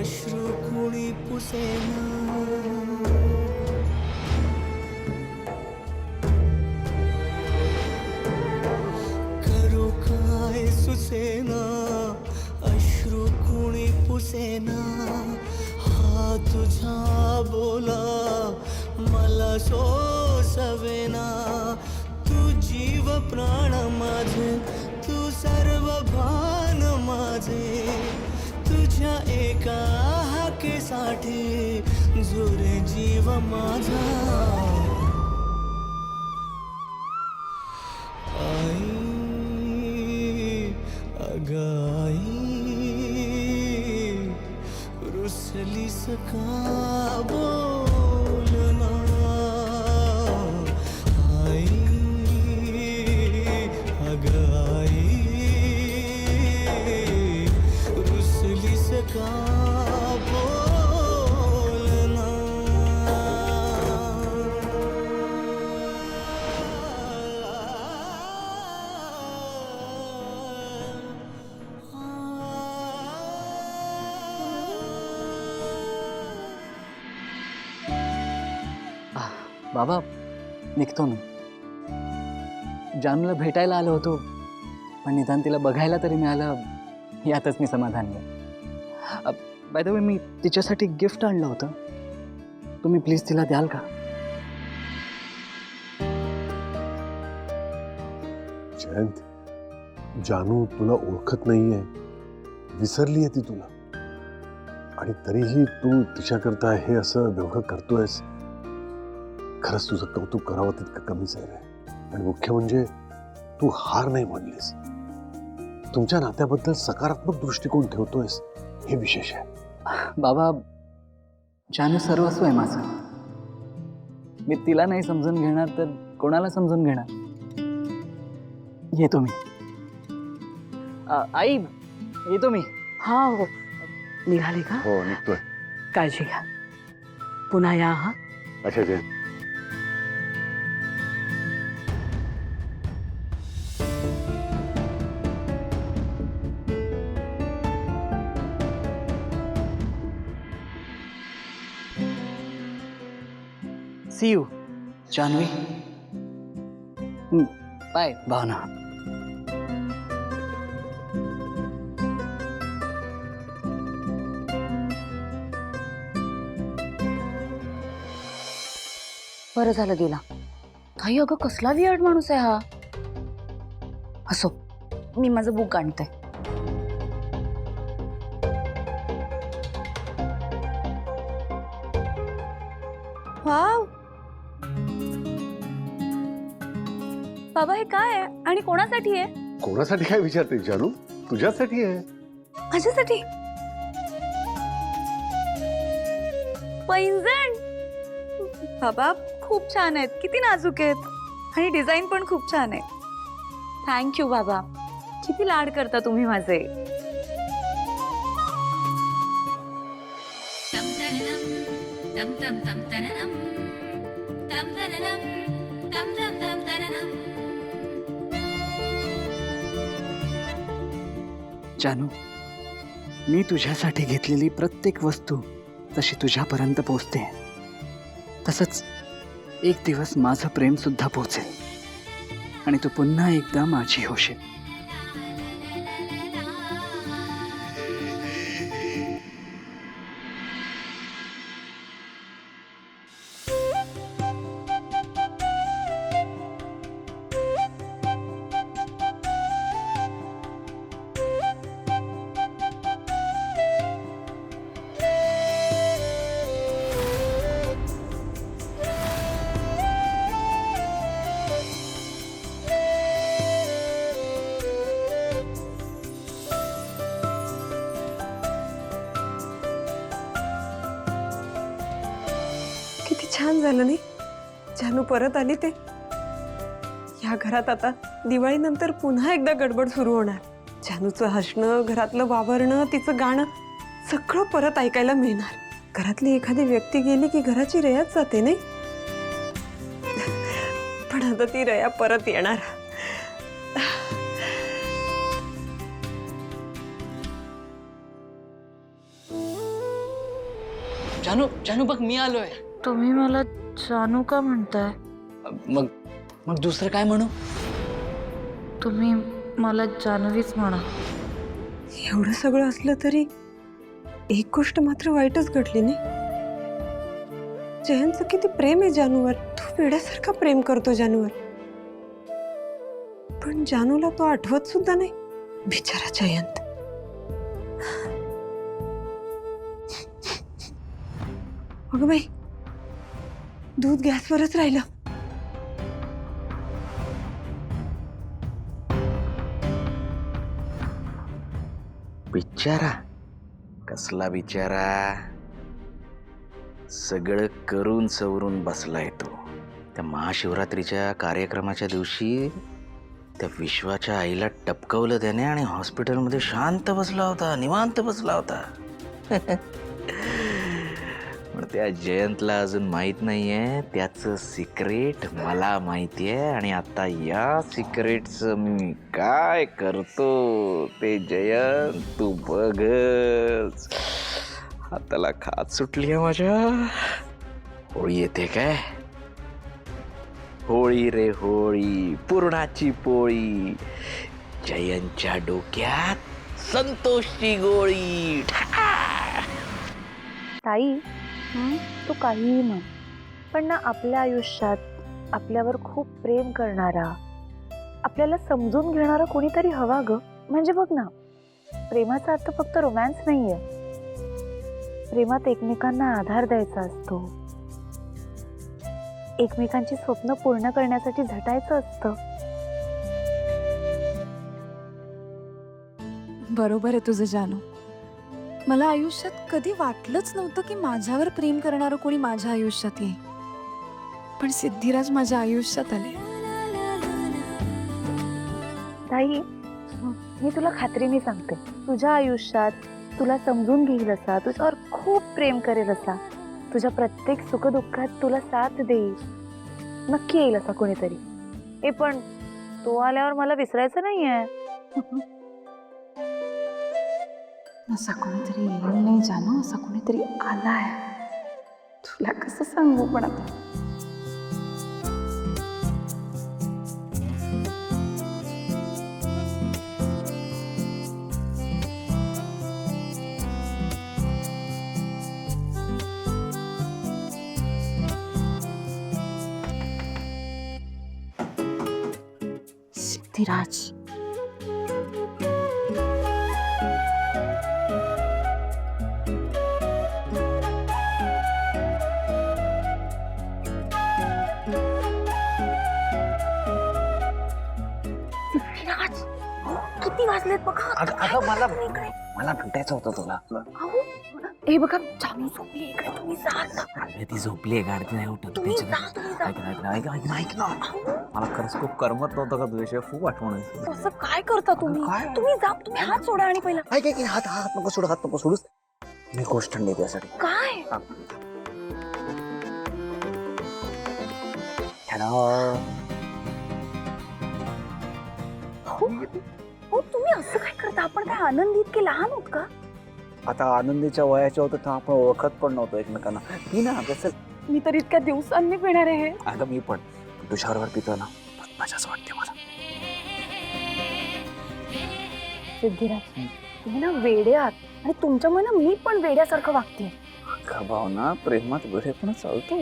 अश्रू कुणी पुसेना, करू काय सुसेना, अश्रू कुणी पुसेना, हा तुझा बोला मला सोसवेना, तू जीव प्राण माझे, तू सर्व भान माझे, तुझ्या एका हाकेसाठी झुरे जीव माझा. आई अगाई रुसलीस का बोलना, आई अगाई रुसलीस का बोलना. बाबा निघतो मी. जानूला भेटायला आलो होतो, पण निदान तिला बघायला तरी मिळालं यातच मी समाधानी आहे. बाय द वे मी तिच्यासाठी गिफ्ट आणलं होतं, तुम्ही प्लीज तिला द्याल का? जयंत, जानू तुला ओळखत नाहीये, विसरली आहे ती तुला, आणि तरीही तू तिच्याकरता हे असं वेगळं करतोयस. खरंच तुझं कौतुक करावं तितकं कमीच आहे रे. आणि मुख्य म्हणजे तू हार नाही मानलीस, तुमच्या नात्याबद्दल सकारात्मक दृष्टिकोन ठेवतोयस, हे विशेष आहे. बाबा जानू सर्वस्व आहे माझं. मी तिला नाही समजून घेणार तर कोणाला समजून घेणार. येतो मी. आई येतो मी. हा हो, निघाले का? हो निघतोय. काळजी घ्या, पुन्हा या. हा अच्छा Jayant. See you Janvi. Bye Bhavana. बरं झालं गेला. काही अगं कसला वियर्ड माणूस आहे हा. असो, मी माझं बुक आणते. वाव, बाबा हे काय आहे आणि कोणासाठी आहे? कोणासाठी काय विचारते जानू? तुझ्यासाठी आहे. माझ्यासाठी पैंजण? बाबा खूप छान आहेत, किती नाजूक आहेत, आणि डिझाईन पण खूप छान आहे. थँक्यू बाबा, किती लाड करता तुम्ही माझे. जानू, मी तुझ्यासाठी घेतलेली प्रत्येक वस्तू तशी तुझ्यापर्यंत पोहोचते, तसंच एक दिवस माझं प्रेम सुद्धा पोहोचेल आणि तू पुन्हा एकदा माझी होशील. किती छान झालं नाही, जानू परत आली ते. या घरात आता दिवाळीनंतर पुन्हा एकदा गडबड सुरू होणार. जानूचं हसणं, घरातलं वावरणं, तिचं गाणं सगळं परत ऐकायला मिळणार. घरातली एखादी व्यक्ती गेली की घराची रयाच जाते नाही. पण आता ती रया परत येणार. जानू जानू बघ मी आलोय. तुम्ही मला जानू का म्हणताय? मग मग दुसरं काय म्हणू? तुम्ही मला जानवीच म्हणा. एवढं सगळं असलं तरी एक गोष्ट मात्र वाईटच घडली नाही. जयंतचं किती प्रेम आहे जानूवर. तो वेड्यासारखा प्रेम करतो जानूवर, पण जानूला तो आठवत सुद्धा नाही. बिचारा जयंत. अगं बाई, दूध गॅसवरच राहिलं. बिचारा कसला बिचारा, सगळं करून सवरून बसलाय तो. त्या महाशिवरात्रीच्या कार्यक्रमाच्या दिवशी त्या विश्वाच्या आईला टपकवलं त्याने आणि हॉस्पिटलमध्ये शांत बसला होता, निवांत बसला होता. पण त्या जयंतला अजून माहित नाहीये त्याचं सिक्रेट मला माहितीये, आणि आता या सिक्रेटचं मी काय करतो ते जयंत तू बघच. हाताला खात सुटली आहे माझ्या. होळी येते काय? होळी रे होळी, पुरणाची पोळी, जयंतच्या डोक्यात संतोषची गोळी. ताई, तू काहीही म्हण, पण ना आपल्या आयुष्यात आपल्यावर खूप प्रेम करणारा, आपल्याला समजून घेणारा कोणीतरी हवा ग. म्हणजे बघ ना, प्रेमाचा अर्थ फक्त रोमॅन्स नाहीये. प्रेमात एकमेकांना आधार द्यायचा असतो, एकमेकांची स्वप्न पूर्ण करण्यासाठी झटायचं असतं. बरोबर आहे तुझं जानू. मला आयुष्यात कधी वाटलंच नव्हतं की माझ्यावर प्रेम करणारं कोणी माझ्या आयुष्यात येईल, पण सिद्धिराज माझ्या आयुष्यात आले. ताई, मी तुला खात्रीने सांगते, तुझ्या आयुष्यात तुला समजून घेईल असा, तुझ्यावर खूप प्रेम करेल असा, तुझ्या प्रत्येक सुखदुःखात तुला साथ देईल, नक्की येईल असा कोणीतरी. हे पण तो आल्यावर मला विसरायचं नाहीये. असा कोणीतरी येईल नाही जानू, असा कोणीतरी आलाय. तुला कसं सांगू पण आता. सिद्धिराज, किती वाजलेत बघा. अगं मला भेटायचं होतं तुला. हे बघा, जानू झोपली, इकडे तुम्ही जा आता. अरे ती झोपली आहे, गाडी नाही उठत. तुम्ही जा, तुम्ही जा. ऐक ना, मला खरंच खूप करमत नव्हतं का तुझ्याशिवाय. खूप आठवण येते. असं काय करता तुम्ही? तुम्ही जा, तुम्ही हात सोडा आणि पहिला. ऐक हात नको सोडू, हात नको सोडूस. मी गोष्ट आणली त्यासाठी. काय? हो, तुम्ही असं काय करता? आपण काय आनंदीत की लहान होत का? आता आनंदीच्या वयाच्या होतं तर आपण ओळखत पण नव्हतो एकमेकांना. ती ना कसं, मी तर इतक्या दिवसांनी पिणार आहे. अगं मी पण तुझ्याबरोबर पितो ना, मजाच वाटते मला. सिद्धिराज, तुम्ही ना वेडे आहात, आणि तुमच्यामुळे ना मी पण वेड्यासारखं वागते. भावना प्रेमात वेडेपणा चालतो.